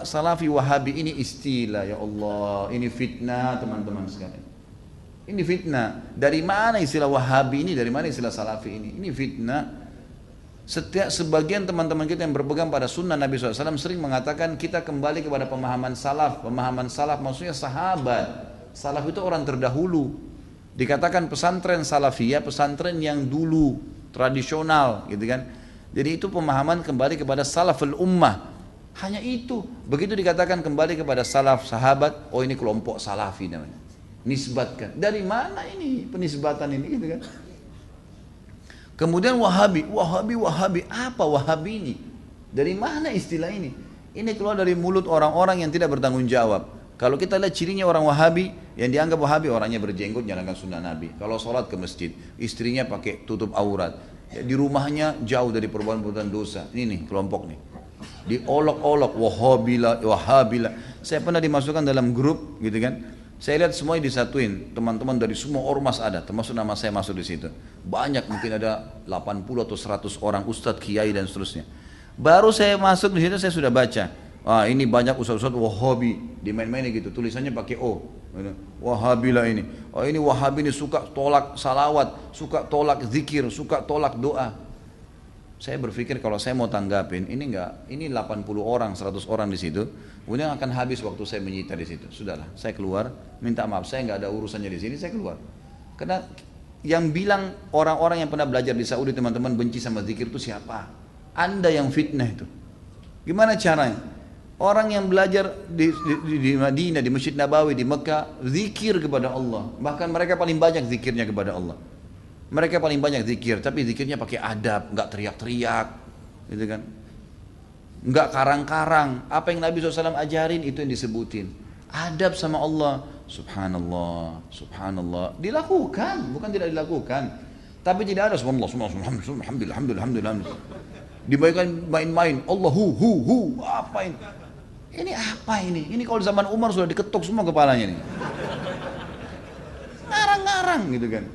Salafi Wahabi ini istilah, ya Allah, ini fitnah teman-teman sekalian. Ini fitnah. Dari mana istilah Wahabi ini? Dari mana istilah Salafi ini? Ini fitnah. Setiap sebagian teman-teman kita yang berpegang pada sunnah Nabi SAW sering mengatakan kita kembali kepada pemahaman salaf. Pemahaman salaf maksudnya sahabat. Salaf itu orang terdahulu. Dikatakan pesantren salafiyah, pesantren yang dulu, tradisional, gitu kan. Jadi itu pemahaman kembali kepada salaful ummah. Hanya itu. Begitu dikatakan kembali kepada salaf, sahabat, oh ini kelompok salafi namanya. Nisbatkan. Dari mana ini penisbatan ini, gitu kan? Kemudian Wahabi, Wahabi, Wahabi. Apa Wahabi ini? Dari mana istilah ini? Ini keluar dari mulut orang-orang yang tidak bertanggung jawab. Kalau kita lihat cirinya orang Wahabi, yang dianggap Wahabi orangnya berjenggot, jalankan sunnah Nabi. Kalau sholat ke masjid, istrinya pakai tutup aurat. Ya, di rumahnya jauh dari perbuatan-perbuatan dosa. Ini nih kelompok nih. Diolok-olok, Wahabila, Wahabila. Saya pernah dimasukkan dalam grup, gitu kan? Saya lihat semuanya disatuin, teman-teman dari semua ormas ada, termasuk nama saya masuk di situ. Banyak, mungkin ada 80 atau 100 orang ustadz, kiai dan seterusnya. Baru saya masuk di situ saya sudah baca. Ah, ini banyak ustadz-ustadz Wahabi, dimain-mainin gitu, tulisannya pakai O. Wahabi lah ini. Oh, ini Wahabi ini suka tolak salawat, suka tolak zikir, suka tolak doa. Saya berpikir kalau saya mau tanggapin, ini 80 orang, 100 orang di situ, kemudian akan habis waktu saya menyita di situ. Sudahlah, saya keluar, minta maaf, saya nggak ada urusannya di sini, saya keluar. Karena yang bilang orang-orang yang pernah belajar di Saudi teman-teman benci sama zikir itu siapa? Anda yang fitnah itu. Gimana caranya? Orang yang belajar di Madinah, di Masjid Nabawi, di Mekah, zikir kepada Allah. Bahkan mereka paling banyak zikirnya kepada Allah. Mereka paling banyak zikir, tapi zikirnya pakai adab, nggak teriak-teriak, gitu kan? Nggak karang-karang. Apa yang Nabi SAW ajarin itu yang disebutin. Adab sama Allah, subhanallah, subhanallah. Dilakukan, bukan tidak dilakukan. Tapi tidak ada subhanallah, subhanallah, alhamdulillah, alhamdulillah. Dibayangkan main-main, Allah hu, apa ini? Ini apa ini? Ini kalau zaman Umar sudah diketuk semua kepalanya nih. Ngarang-ngarang gitu kan.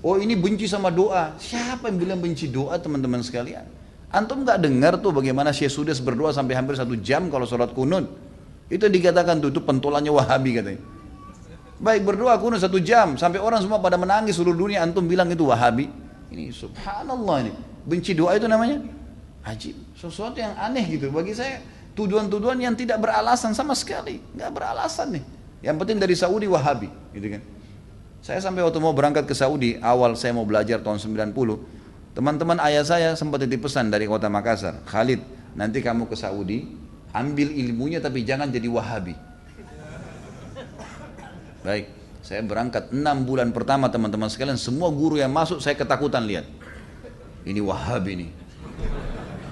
Oh ini benci sama doa. Siapa yang bilang benci doa teman-teman sekalian? Antum nggak dengar tuh bagaimana Syekh Sudes berdoa sampai hampir 1 jam kalau sholat kunut. Itu dikatakan tuh, itu pentolannya Wahabi katanya. Baik berdoa kunut 1 jam sampai orang semua pada menangis seluruh dunia, antum bilang itu Wahabi. Ini subhanallah ini. Benci doa itu namanya ajib. Sesuatu yang aneh gitu. Bagi saya tuduhan-tuduhan yang tidak beralasan sama sekali. Nggak beralasan nih. Yang penting dari Saudi Wahabi gitu kan. Saya sampai waktu mau berangkat ke Saudi, awal saya mau belajar tahun 90, teman-teman ayah saya sempat titip pesan dari kota Makassar, Khalid, nanti kamu ke Saudi, ambil ilmunya tapi jangan jadi Wahabi. Baik, saya berangkat 6 bulan pertama teman-teman sekalian, semua guru yang masuk saya ketakutan lihat. Ini Wahabi nih.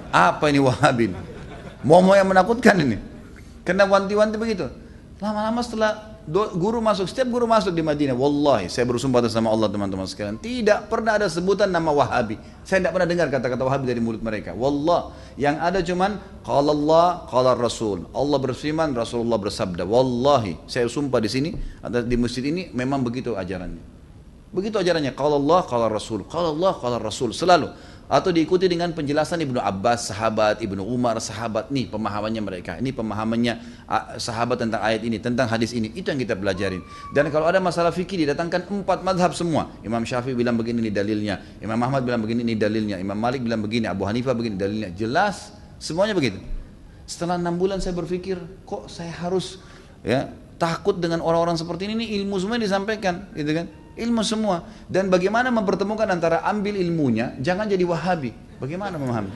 Apa ini Wahabi? Mau yang menakutkan ini. Kena wanti-wanti begitu. Lama-lama setelah guru masuk, setiap guru masuk di Madinah, wallahi saya bersumpah atas nama Allah teman-teman sekalian, tidak pernah ada sebutan nama Wahabi. Saya tidak pernah dengar kata-kata Wahabi dari mulut mereka. Wallah, yang ada cuman qala Allah, qala Rasul. Allah berfirman, Rasulullah bersabda. Wallahi, saya sumpah di sini, di masjid ini memang begitu ajarannya. Begitu ajarannya, qala Allah, qala Rasul. Qala Allah, qala Rasul selalu. Atau diikuti dengan penjelasan Ibnu Abbas, sahabat, Ibnu Umar, sahabat. Nih pemahamannya mereka, ini pemahamannya sahabat tentang ayat ini, tentang hadis ini. Itu yang kita pelajarin. Dan kalau ada masalah fikih didatangkan 4 madhab semua. Imam Syafi'i bilang begini, ini dalilnya. Imam Ahmad bilang begini, ini dalilnya. Imam Malik bilang begini, Abu Hanifah begini, dalilnya. Jelas, semuanya begitu. Setelah 6 bulan saya berpikir, kok saya harus ya takut dengan orang-orang seperti ini ilmu semua disampaikan, gitu kan? Ilmu semua. Dan bagaimana mempertemukan antara ambil ilmunya, jangan jadi Wahabi. Bagaimana memahami?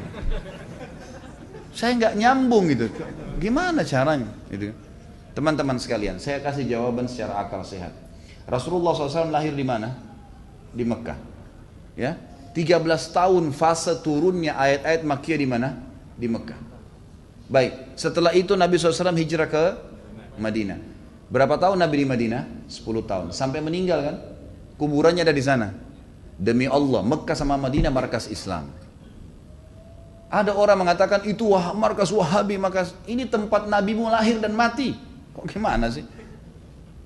Saya nggak nyambung gitu. Gimana caranya? Gitu. Teman-teman sekalian, saya kasih jawaban secara akal sehat. Rasulullah SAW lahir di mana? Di Mekah. Ya, 13 tahun fase turunnya ayat-ayat Makkiyah di mana? Di Mekah. Baik, setelah itu Nabi SAW hijrah ke Madinah. Berapa tahun Nabi di Madinah? 10 tahun. Sampai meninggal kan? Kuburannya ada di sana. Demi Allah, Mekah sama Madinah markas Islam. Ada orang mengatakan itu markas Wahabi, markas ini tempat Nabimu lahir dan mati. Kok gimana sih?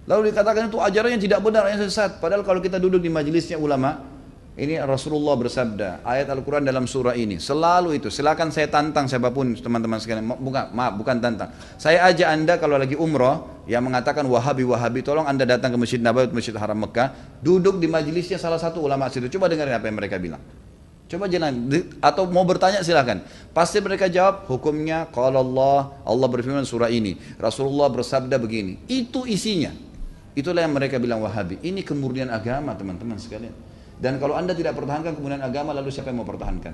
Lalu dikatakan itu ajarannya tidak benar, yang sesat. Padahal kalau kita duduk di majelisnya ulama, Ini Rasulullah bersabda, ayat Al-Quran dalam surah ini. Selalu itu, silakan saya tantang siapapun teman-teman sekalian. Bukan tantang. Saya ajak anda kalau lagi umroh, yang mengatakan Wahabi, tolong anda datang ke Masjid Nabawi, Masjid Haram Mekah. Duduk di majelisnya salah satu ulama situ. Coba dengarin apa yang mereka bilang. Coba jalan, atau mau bertanya silakan. Pasti mereka jawab, hukumnya kalau Allah berfirman surah ini. Rasulullah bersabda begini. Itu isinya. Itulah yang mereka bilang Wahabi. Ini kemurnian agama teman-teman sekalian. Dan kalau anda tidak pertahankan kemudian agama, lalu siapa yang mau pertahankan?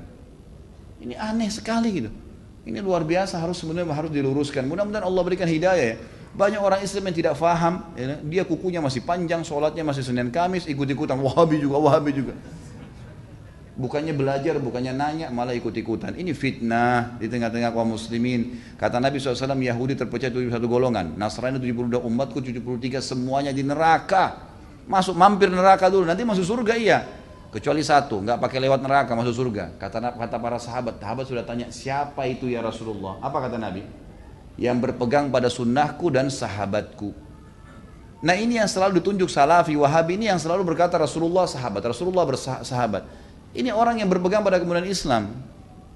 Ini aneh sekali gitu. Ini luar biasa, sebenarnya harus diluruskan. Mudah-mudahan Allah berikan hidayah ya. Banyak orang Islam yang tidak faham, ya, dia kukunya masih panjang, sholatnya masih Senin Kamis, ikut-ikutan Wahabi juga. Bukannya belajar, bukannya nanya, malah ikut-ikutan. Ini fitnah di tengah-tengah kaum muslimin. Kata Nabi SAW, Yahudi terpecah 71 golongan, Nasrani 72, umatku 73, semuanya di neraka. Mampir neraka dulu, nanti masuk surga iya. Kecuali satu, nggak pakai lewat neraka masuk surga. Kata para sahabat sudah tanya, siapa itu ya Rasulullah? Apa kata Nabi? Yang berpegang pada sunnahku dan sahabatku. Nah ini yang selalu ditunjuk Salafi, Wahabi, ini yang selalu berkata Rasulullah bersahabat. Ini orang yang berpegang pada kemudian Islam.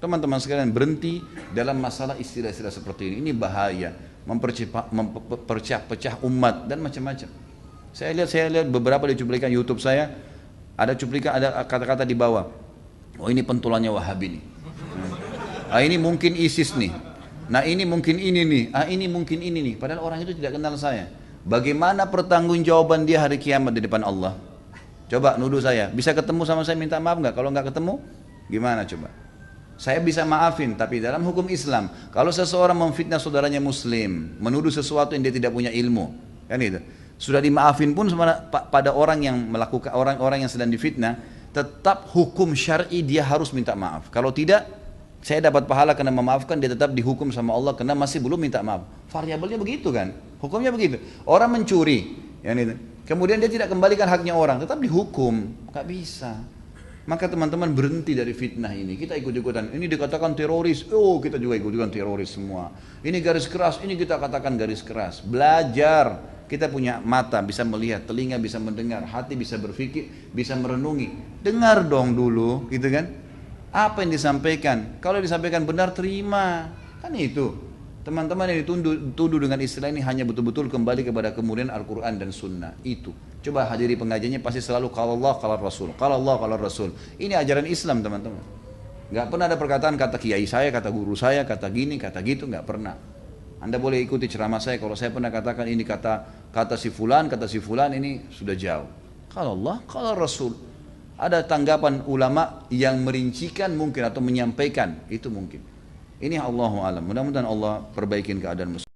Teman-teman sekalian, berhenti dalam masalah istilah-istilah seperti ini. Ini bahaya, memperpecah umat dan macam-macam. Saya lihat beberapa di cuplikan YouTube saya, ada kata-kata di bawah. Oh ini pentulannya Wahabi nih. Ini mungkin ISIS nih. Nah ini mungkin ini nih. Ini mungkin ini nih. Padahal orang itu tidak kenal saya. Bagaimana pertanggungjawaban dia hari kiamat di depan Allah? Coba nuduh saya. Bisa ketemu sama saya minta maaf nggak? Kalau nggak ketemu, gimana coba? Saya bisa maafin, tapi dalam hukum Islam, kalau seseorang memfitnah saudaranya Muslim, menuduh sesuatu yang dia tidak punya ilmu, kan itu. Sudah dimaafin pun pada orang yang melakukan, orang yang sedang difitnah, tetap hukum syar'i dia harus minta maaf. Kalau tidak, saya dapat pahala karena memaafkan, dia tetap dihukum sama Allah karena masih belum minta maaf. Variabelnya begitu kan, hukumnya begitu. Orang mencuri, kemudian dia tidak kembalikan haknya orang, tetap dihukum, nggak bisa. Maka teman-teman berhenti dari fitnah ini. Kita ikut-ikutan, ini dikatakan teroris, oh kita juga ikut-ikutan teroris semua. Ini garis keras, ini kita katakan garis keras. Belajar. Kita punya mata bisa melihat, telinga bisa mendengar, hati bisa berpikir, bisa merenungi. Dengar dong dulu, gitu kan? Apa yang disampaikan? Kalau disampaikan benar, terima. Kan itu. Teman-teman yang dituduh dengan istilah ini hanya betul-betul kembali kepada kemudian Al-Quran dan Sunnah. Itu. Coba hadiri pengajiannya pasti selalu kalau Allah, kalau Rasul. Kalau Allah, kalau Rasul. Ini ajaran Islam teman-teman. Gak pernah ada perkataan kata kiai saya, kata guru saya, kata gini, kata gitu. Gak pernah. Anda boleh ikuti ceramah saya, kalau saya pernah katakan ini kata si fulan ini sudah jauh. Kalau Allah, kalau Rasul. Ada tanggapan ulama yang merincikan mungkin atau menyampaikan, itu mungkin. Ini Allahu a'lam. Mudah-mudahan Allah perbaikin keadaan muslim.